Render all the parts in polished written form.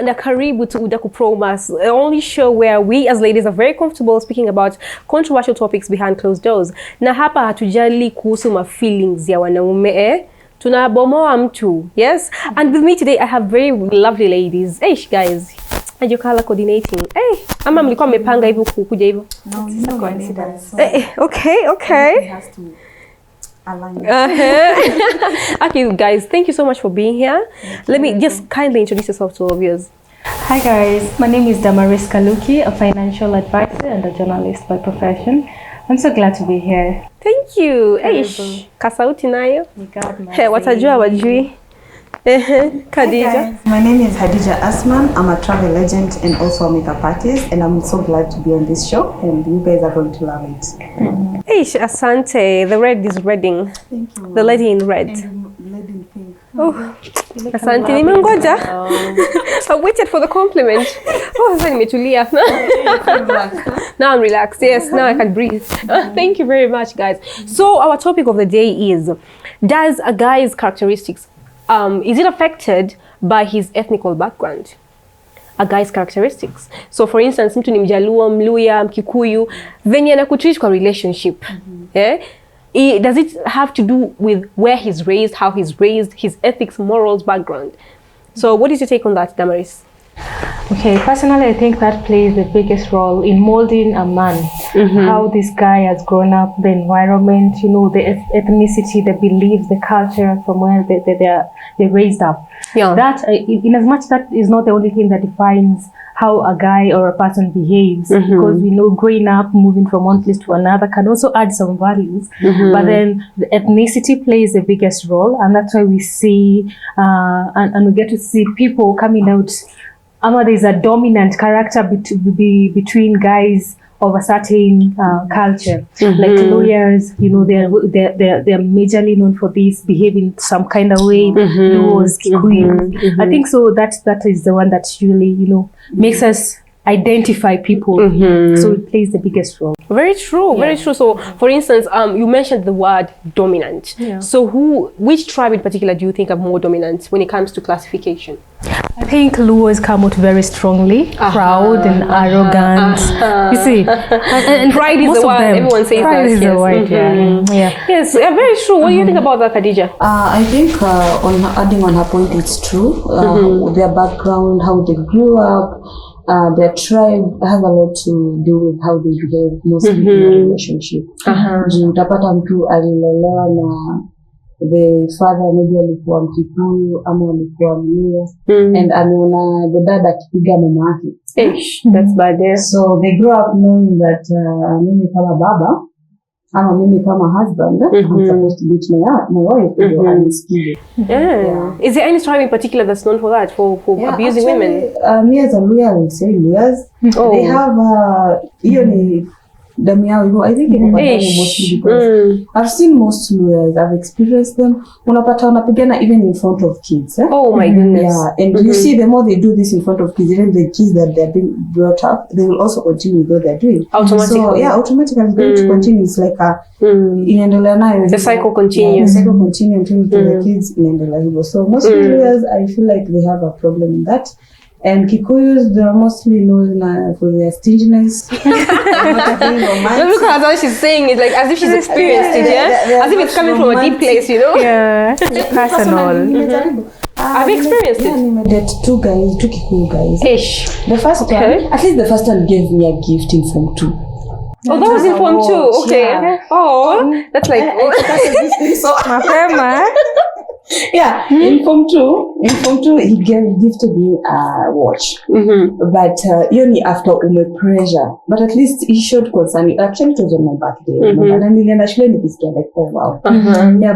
na karibu to Udaku Promas, the only show where we as ladies are very comfortable speaking about controversial topics behind closed doors. Na hapa hatujali kuhusu ma feelings ya wanaume tunabomoa mtu. Yes? And with me today I have very lovely ladies. Hey guys. And your color coordinating. Hey, ama mlikuwa mmepanga hivyo kukuja hivyo? No, it's a coincidence. Okay. It has to align. Okay, guys, thank you so much for being here. Let me just kindly introduce yourself to all of yours. Hi guys, my name is Damaris Kaluki, a financial advisor and a journalist by profession. I'm so glad to be here. Thank you. Eish, kasauti nayo. Hey, watajua wajui. Khadija. My name is Hadija Asman. I'm a travel agent and also a makeup artist, and I'm so glad to be on this show, and you guys are going to love it. Eish, asante. The red is redding. Thank you. The lady in red. And the lady in pink. Oh, asante. Nimengoja. I waited for the compliment. Oh, sasa nimetulia. Now I'm relaxed. Yes, now I can breathe. Thank you very much, guys. So our topic of the day is, does a guy's characteristics is it affected by his ethnical background? A guy's characteristics. So for instance, mtu ni Mjaluo, Mluya, Mkikuyu, venye anakutreat kwa relationship. Does it have to do with where he's raised, how he's raised, his ethics, morals, background? So what is your take on that, Damaris? Okay, personally I think that plays the biggest role in molding a man. How this guy has grown up, the environment, you know, the ethnicity, the beliefs, the culture from where they're raised up. Yeah. That, in as much that is not the only thing that defines how a guy or a person behaves, because we know growing up, moving from one place to another can also add some values. But then the ethnicity plays the biggest role, and that's why we see and we get to see people coming out. There's a dominant character between guys of a certain culture, like lawyers. You know, they're majorly known for this, behaving some kind of way. Those Kikuyu. I think so. That is the one that really, you know, makes us identify people. So it plays the biggest role. Very true, very true. So for instance, you mentioned the word dominant. So which tribe in particular do you think are more dominant when it comes to classification? I think Luos come out very strongly, proud and arrogant. You see, and pride is the word. Everyone says pride that. Is the word, Yes, very true. What do you think about that, Khadija? I think on adding on her point, it's true. Their background, how they grew up, their tribe has a lot to do with how they behave, mostly in a relationship. Utapata mtu alilelewa na the father maybe alikuwa Mkikuyu ama alikuwa Mluya, and ameona the dad akipiga mama yake. That's bad. So they grow up knowing that mimi kama baba ama mimi kama husband, I'm supposed to beat my wife and misbehave. Is there any tribe in particular that's known for that, for abusing women? Me as a Luya, I would say Luyas. They have I think mostly because I've seen most Luyas, I've experienced them. Unapata wanapigana even in front of kids. Oh my goodness. Yeah, and you see the more they do this in front of kids, even the kids that they're being brought up, they will also continue with what they're doing. Automatically. So automatically it's going to continue. It's like the cycle continues. The cycle continues until the kids inaendelea hivyo. So most Luyas, I feel like they have a problem in that. And Kikuyus, they are mostly known for their stinginess. Look at how she's saying it, like as if she's experienced it, as if it's coming from a deep place, you know? Yeah, personal. I've experienced it. I met two Kikuyu guys. The first one, at least the first one gave me a gift in Form 2. Oh, that was in Form 2. Okay. Yeah. Oh, that's like in Form 2, he gifted me a watch. But after pressure, but at least he showed concern. Actually, it was on my birthday. And nilienda shule nikisikia like, oh wow.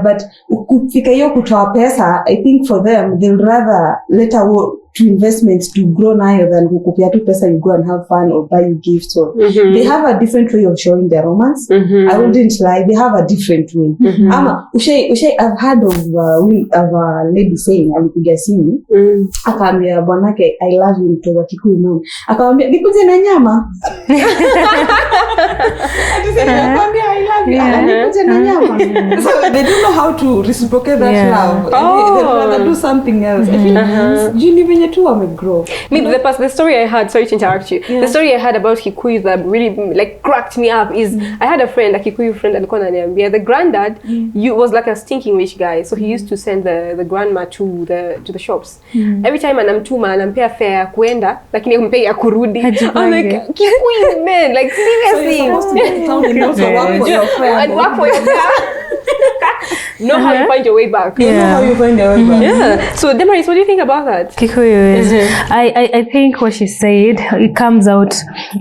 But kufika hiyo kutoa pesa, I think for them they'll rather later to investments to grow nayo than kukupia tu pesa, you go and have fun or buy you gifts. So they have a different way of showing their romance. I wouldn't lie, they have a different way. Ama I've heard of a lady saying alipiga simu akaambia bwanake I love you kutoka Kikuyu mom, akamwambia nikuje na nyama. Akamwambia I love Alikuja na nyama. So they don't know how to reciprocate that love. They'd rather do something else. Juni venye tu wamegrow. The story I had, sorry to interrupt you. The story I had about Kikuyu that really like cracked me up is I had a friend, a Kikuyu friend, alikuwa ananiambia the granddad was like a stinking rich guy, so he used to send the grandma to the shops. Every time anamtuma anampea fare kuenda lakini mpea ya kurudi. I'm like, Kikuyu man, like seriously. So you're supposed to get to town and also work for your friend. And work for your know how you find your way back. You know how you find your way back. Yeah. So Demaris, what do you think about that? Kikuyu is, I think what she said, it comes out,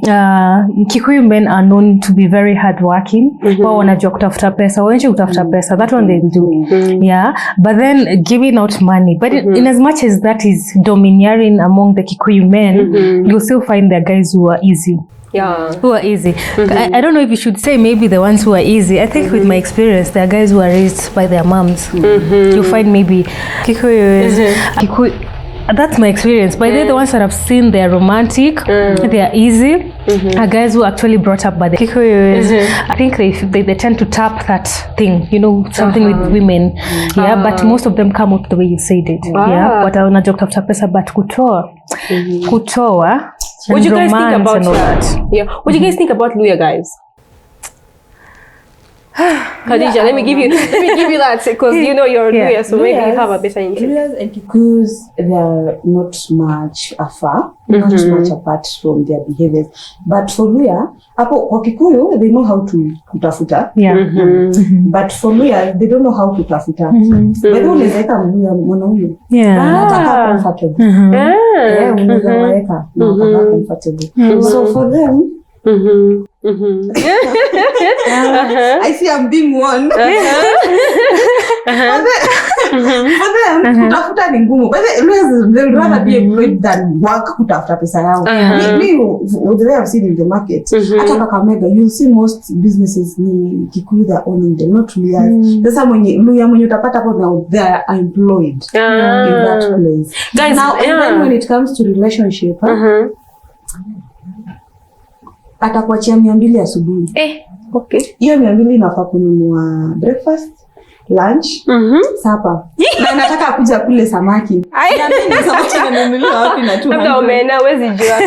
Kikuyu men are known to be very hardworking. Wao wanajua kutafuta pesa, waenje kutafuta pesa, that one they'll do. Yeah, but then giving out money. But in as much as that is domineering among the Kikuyu men, you'll still find there guys who are easy. Yeah. Who are easy. I don't know if you should say maybe the ones who are easy. I think with my experience, there are guys who are raised by their moms. You find maybe Kikuyu is Kikuyu. That's my experience. But they're the ones that I've seen. They're romantic. They are easy. Are guys who are actually brought up by the Kikuyu is. I think they tend to tap that thing. You know, something with women. Yeah, but most of them come out the way you said it. Yeah, but I wanna joke after pesa, but kutoa. What do you guys think about that? Yeah. What do you guys think about Luya guys? Khadija, let me give you that because you know you're Luya, so maybe you have a better interest. Luyas and Kikuyus, they're not much afar, not much apart from their behaviors. But for Luya, hapo kwa Kikuyu, they know how to kutafuta. But for Luya, they don't know how to kutafuta. But unaweza Luya mwanaume. Nataka comfortable. Unaweza waeka nataka comfortable. So for them, I see I'm being warned. For them, kutafuta ni ngumu. But they'll rather be employed than work kutafuta pesa yao. The way I've seen in the market, hata Kakamega, you'll see most businesses ni Kikuyu that owning them, not Luyas. Sasa Luya mwenye utapata hapo now they are employed in that place. Guys, now, and then when it comes to relationship, atakuachia 200 asubuhi. Okay. Hiyo 200 inafaa kununua breakfast, lunch, supper. Na nataka akuja kule samaki. Na mimi samaki nanunuliwa wapi na 200? Labda omena wezi jua.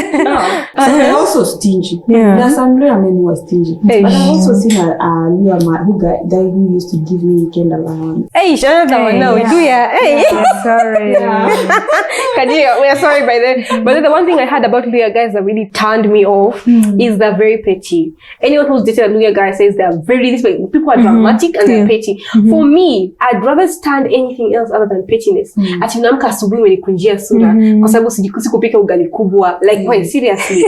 So they're also stingy. There are some Luya men who are stingy. But I've also seen a Luya guy who used to give me weekend allowance. Another one now. Luya. Sorry. Khadija, we are sorry by that. But then the one thing I heard about Luya guys that really turned me off is they're very petty. Anyone who's dated a Luya guy says they're very this way. People are dramatic and they're petty. For me, I'd rather stand anything else other than pettiness. Ati unaamka asubuhi umenikunjia sura kwa sababu sikupika ugali kubwa. Like, wait, seriously?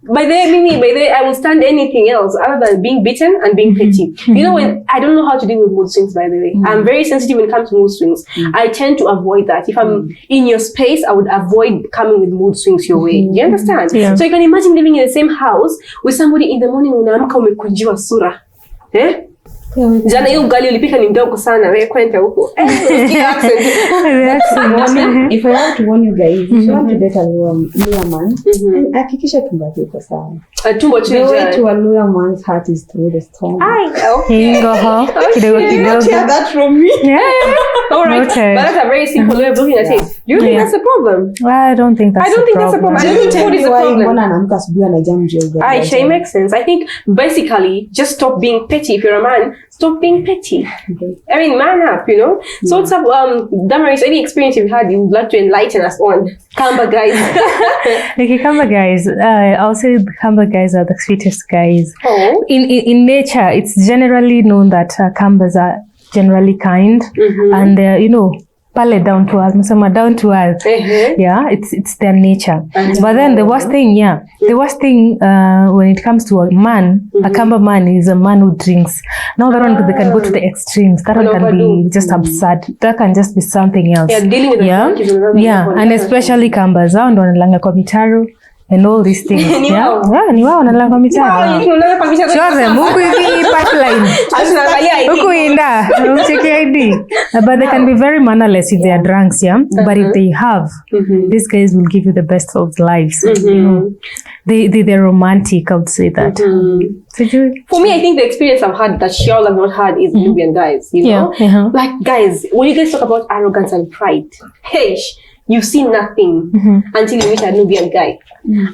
By the way, I will stand anything else other than being beaten and being petty. You know, when I don't know how to deal with mood swings, by the way. I'm very sensitive when it comes to mood swings. I tend to avoid that. If I'm in your space, I would avoid coming with mood swings your way. Do you understand? Yeah. So you can imagine living in the same house with somebody in the morning unaamka umekunjiwa sura. Jana hiyo ugali ulipika ni mdogo sana, wewe kwenda huko. If I have to warn you guys, if you want to date a Luya man, hakikisha tumbo liko sawa. Tumbo chini. The way to a Luya man's heart is through the stomach. Okay. You not hear that from me? All right. Okay. But that's a very simple way of looking at it. Do you think that's a problem? I don't think that's a problem. I don't think food is a problem. Mbona anaamka asubuhi anajam jeu. It makes sense. I think basically just stop being petty. If you're a man, stop being petty. I mean, man up, you know? So what's up, Damaris, any experience you've had you would like to enlighten us on? Kamba guys. Okay, Kamba guys. I'll say the Kamba guys are the sweetest guys. Oh. In nature, it's generally known that Kambas are generally kind and you know, pale down to earth, down to earth. Yeah, it's their nature. But then the worst thing when it comes to a man, a Kamba man is a man who drinks. Now that one they can go to the extremes. That one can be just absurd. That can just be something else. Yeah, dealing with and especially Kambas ndo wanalanga kwa mitaro. and all these things. Yeah, ni wao wanalala kwa mitaro. Show them huku hivi pipeline. Huku inda, check ID. But they can be very mannerless if they are drunks, yeah. But if they have, these guys will give you the best of lives. You know, they're romantic. I would say that. For me, I think the experience I've had that Shiol have not had is Nubian guys. You know, like guys, when you guys talk about arrogance and pride, hey, you see nothing until you meet a Nubian guy.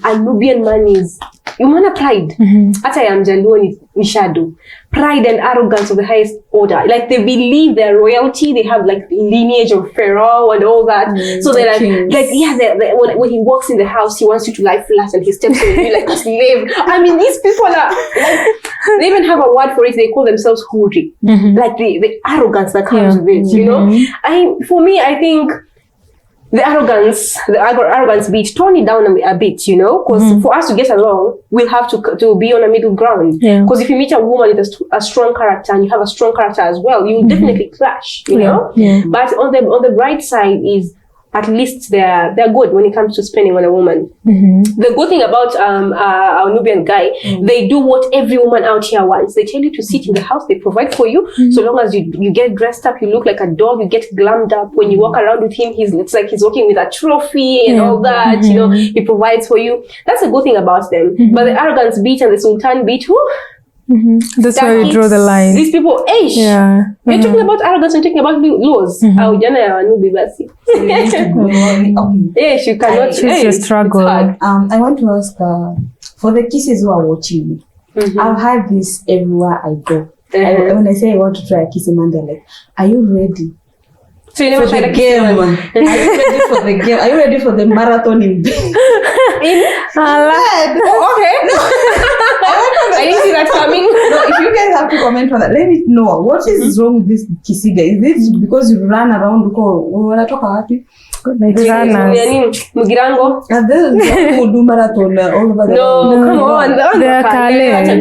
A Nubian man is, you want pride. Ata ya Mjaluo ni shadow. Pride and arrogance of the highest order. Like they believe their royalty, they have like lineage of Pharaoh and all that. So they're when he walks in the house, he wants you to lie flat and he steps on you like a slave. I mean, these people are like, they even have a word for it. They call themselves huri. Like the arrogance that comes with it, you know? For me, I think the arrogance bit, tone it down a bit, you know, because for us to get along, we'll have to be on a middle ground. Because if you meet a woman with a strong character and you have a strong character as well, you'll definitely clash, you know. But on the bright side is at least they're good when it comes to spending on a woman. The good thing about our Nubian guy, they do what every woman out here wants. They tell you to sit in the house, they provide for you. So long as you get dressed up, you look like a dog, you get glammed up. When you walk around with him, it's like he's walking with a trophy and all that, you know, he provides for you. That's a good thing about them. But the arrogance beat and the sultan beat, that's where you draw the line. These people, we're talking about arrogance and talking about laws. Yes, you cannot. It's your struggle. I want to ask for the kisses who are watching me. I've had this everywhere I go. When I say I want to try a kiss, man, they're like, "Are you ready?" So you never tried a game. Are you ready for the game? Are you ready for the marathon in bed? Okay. I didn't see that coming. No, if you guys have to comment on that, let me know. What is wrong with this kissy guy? Is this because you run around wanatoka wapi? Mugirango. And then who do marathon all over the world. No, come on. They are Kale. But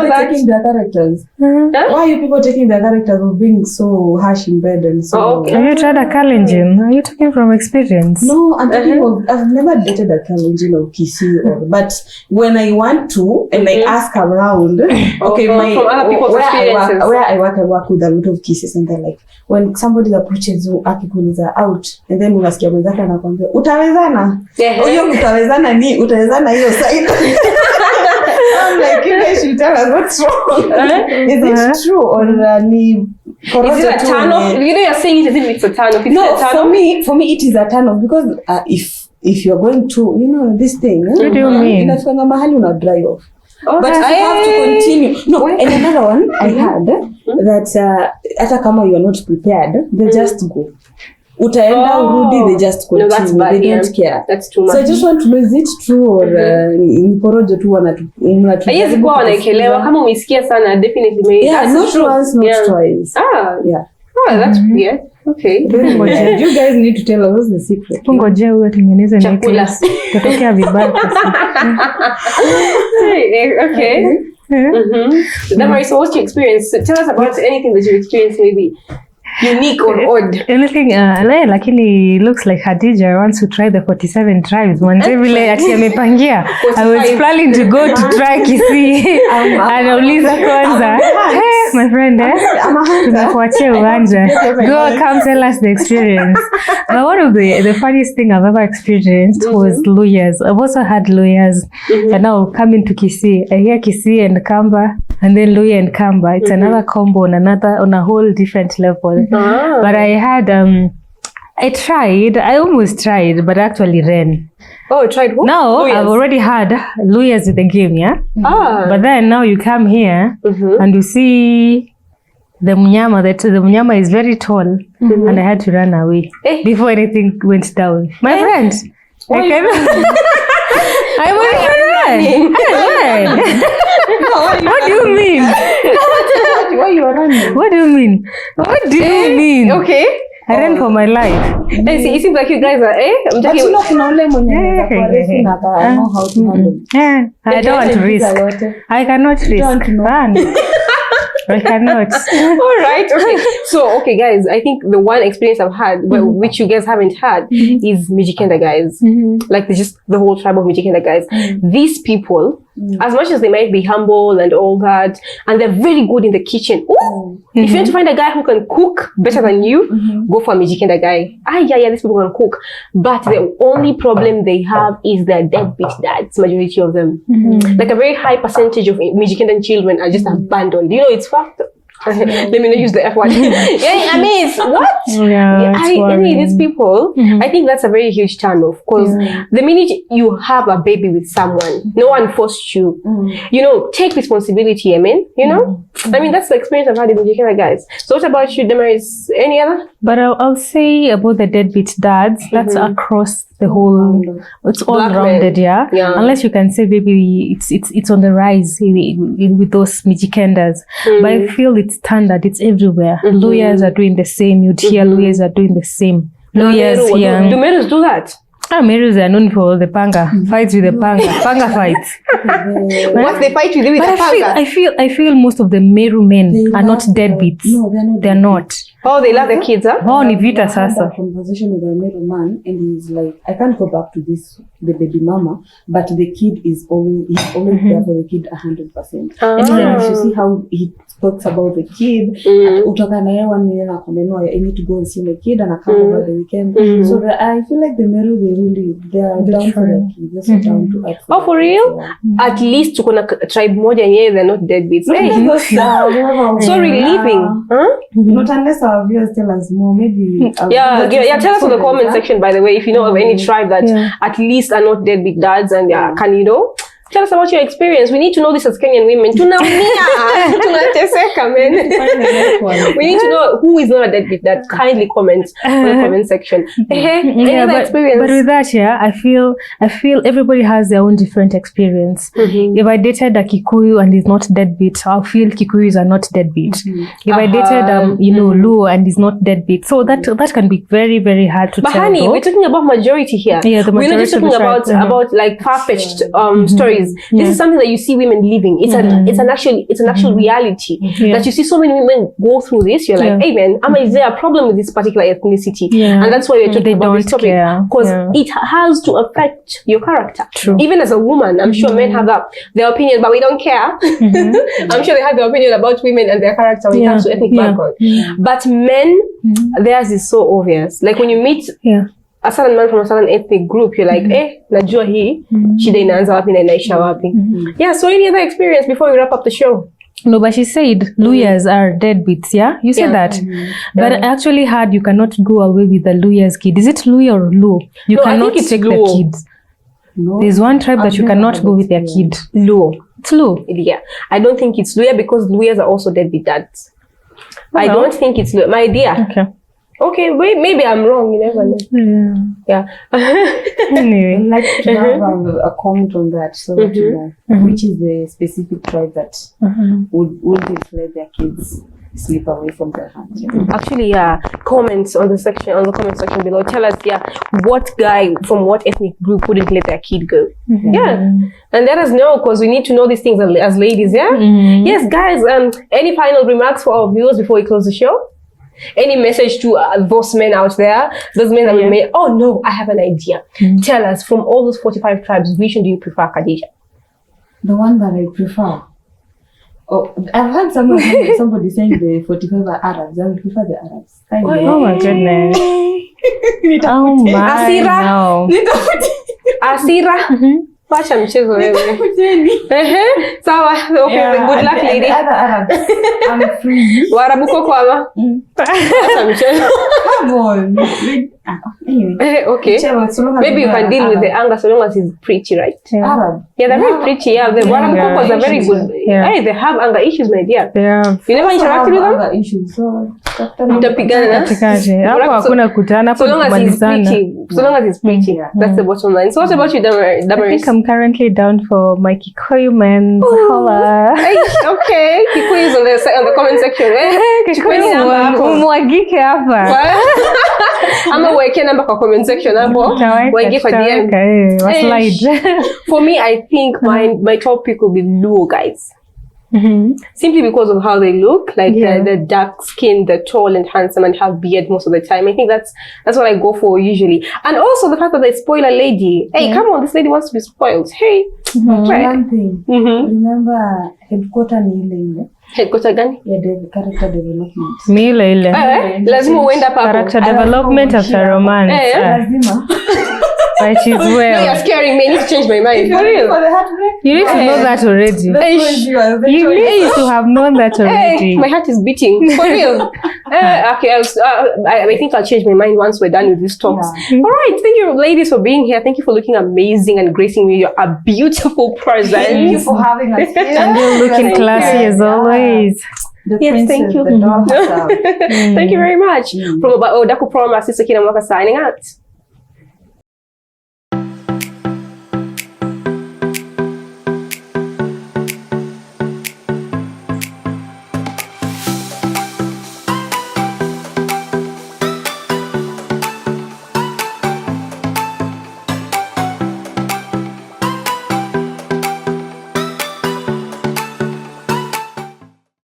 they're taking their characters. Why are you people taking their characters of being so harsh in bed and so... Have you tried a Kalenjin? Are you talking from experience? No, I'm talking of... I've never dated a Kalenjin or kissy, but when I want to and I ask around, okay, from other people's experiences. Where I work with a lot of kisses, and they're like, when somebody approaches you, akikuuliza out, and then unasikia mwenzake anakwambia utawezana. Huyo utawezana ni utawezana hiyo side. I'm like, you guys should tell us what's wrong. Is it true or ni is it a turn off? You know, you're saying it as if it's a turn off. No, for me it is a turn off because if you're going to, you know, this thing, what do you mean? Inafika mahali una dry off. But I have to continue. No, and another one I had that hata kama you are not prepared, they just go. Utaenda urudi, they just continue. No, that's bad, they don't care. That's too much. So I just want to know, is it true or mporojo tu yes, kwa wanaekelewa kama umesikia sana, definitely maybe. Yeah, not once, not twice. Yeah. Oh, that's weird. Okay. You guys need to tell us what's the secret. Ngoje huyo tengeneza necklace. Tatokea vibaya. Okay. Damaris, so what's your experience? Tell us about anything that you experienced, maybe unique or odd. Anything, lakini looks like Khadija wants to try the 47 tribes. Manze vile ati amepangia. I was planning to go to try Kisii. Anauliza kwanza. Hey, my friend, tunakuachia uwanja. Go, come tell us the experience. But one of the funniest thing I've ever experienced was lawyers. I've also had lawyers. And now coming to Kisii. I hear Kisii and Kamba, and then Luya and Kamba. It's another combo on a whole different level. But I had I almost tried, but actually ran. Oh, tried what? Now I've already had lawyers with the game, yeah. But then now you come here and you see the mnyama. The mnyama is very tall, and I had to run away before anything went down. My friend, I won't even run. What do you mean? Why you are running? What do you mean? What do you mean? Okay. I ran for my life. It seems like you guys are, But you know, kuna ule mwenye I know how to handle. I don't want to risk. I cannot risk. I cannot. All right. Okay. So, okay, guys, I think the one experience I've had, well, which you guys haven't had, is Mijikenda guys. Like, there's just the whole tribe of Mijikenda guys. These people, as much as they might be humble and all that, and they're very good in the kitchen. Ooh, if you want to find a guy who can cook better than you, go for a Mijikenda guy. Yeah, these people can cook. But the only problem they have is their deadbeat dads, majority of them. Like a very high percentage of Mijikendan children are just abandoned. You know, it's fact. Let me not use the F word. Yeah, I mean, it's what? These people, I think that's a very huge turn off, because the minute you have a baby with someone, no one forced you. You know, take responsibility, I mean, you know? I mean, that's the experience I've had in Mijikenda guys. So what about you, Damaris? Any other? But I'll say about the deadbeat dads, that's across the whole, it's all rounded, yeah? Unless you can say maybe it's on the rise with those Mijikendas. But I feel it's standard, it's everywhere. Lawyers are doing the same, you'd hear lawyers are doing the same. Lawyers here. Do Merus do that? Merus are known for the panga, fights with the panga, panga fights. What they fight with the panga? I feel most of the Meru men are not deadbeats. No, they're not. Oh, they love the kids, huh? Oh, ni vita I had sasa. a conversation with a Meru man, and he's like, I can't go back to the baby mama, but the kid is always there for the kid 100%. And you see how he talks about the kid. Utoka na yeye 1 million akonenwa, I need to go and see my kid, and I come over the weekend. So I feel like the Meru, they are down for their kids. They're so down to act. Oh, for real? At least to a tribe moja yenyewe, they're not deadbeats. So relieving. Huh? Not unless our viewers tell us more. Maybe. Tell us in the comment section, by the way, if you know of any tribe that at least are not deadbeat dads, and can you know? Tell us about your experience. We need to know this as Kenyan women. Tunateseka, man. We need to know who is not a deadbeat dad. Kindly comment in the comment section. Experience. But with that, I feel everybody has their own different experience. If I dated a Kikuyu and is not deadbeat, I'll feel Kikuyus are not deadbeat. If I dated Luo and is not deadbeat, so that can be very, very hard to tell. But honey, we're talking about majority here. Yeah, the majority. We're not just talking about like far-fetched stories. This is something that you see women living. It's an actual reality that you see so many women go through this. You're like, hey man, is there a problem with this particular ethnicity? And that's why we're talking about this topic, because it has to affect your character. True. Even as a woman, I'm sure men have their opinion, but we don't care. I'm sure they have their opinion about women and their character when it comes to ethnic background. But men, theirs is so obvious. Like when you meet a certain man from a certain ethnic group, you're like, najua hii, shida inaanza wapi na inaisha wapi. Yeah, so any other experience before we wrap up the show? No, but she said lawyers are deadbeats, You said that. But I actually heard you cannot go away with the lawyer's kid. Is it Luya or Luo? You cannot take the kids. No. There's one tribe that you cannot go with their kid. Luo. It's Luo. Yeah. I don't think it's Luya, because Luyas are also deadbeat dads. I don't think it's Luya. My dear. Okay, wait, maybe I'm wrong. You never know. Yeah. Anyway, I'd like to have a comment on that. So, which is the specific tribe that wouldn't let their kids slip away from their hands? Actually, comments on the comment section below. Tell us, what guy from what ethnic group wouldn't let their kid go? And let us know, because we need to know these things as ladies. Yes, guys. Any final remarks for our viewers before we close the show? Any message to those men out there, those men that we made? Oh no, I have an idea. Tell us, from all those 45 tribes, which one do you prefer, Khadija? The one that I prefer. Oh, I've heard somebody saying the 45 are Arabs. I would prefer the Arabs. Oh my goodness. Oh my. Asira. No. Asira. Wacha mchezo wewe. Sawa. Okay, good luck lady. The other Arabs, I'm free. Warabu koko ama? Wacha mchezo. Come on. Anyway. Okay. Maybe you can deal with the anger so long as he's pretty, right? Arab. Yeah, they're very pretty. The Warabu kokos are very good. Hey, they have anger issues, my dear. You never interacted with them? Anger issues. So, mtapigana. Hapo hakuna kutana, hapo kumalizana. So long as he's pretty. That's the bottom line. So what about you, Damaris? I think I'm currently down for my Kikuyu men. Holla. Okay, Kikuyu is on the comment section. Kikuyu mwagike hapa. Ama weke namba kwa comment section hapo. Weke kwa DM. Slide. For me, I think my top pick will be Luo guys. simply because of how they look, like the dark skin, the tall and handsome and have beard most of the time. I think that's what I go for usually. And also the fact that they spoil a lady. Hey, come on, this lady wants to be spoiled. Hey. One thing. Remember headquarter ni Headquarter gani? Yeah, the character development. Ile. Lazima uenda papo. Character development after romance. Lazima. But she's well. You're scaring me. I need to change my mind. For real. For the heartbreak. You need to know that already. You need to have known that already. My heart is beating. For real. Okay, I think I'll change my mind once we're done with these talks. Yeah. All right. Thank you, ladies, for being here. Thank you for looking amazing and gracing me. You're a beautiful presence. Thank you for having us here. And you're looking classy as always. The Yes, princess, thank you. the doll herself. Thank you very much. From Odaku Promise, this is Sakina Mwaka signing out.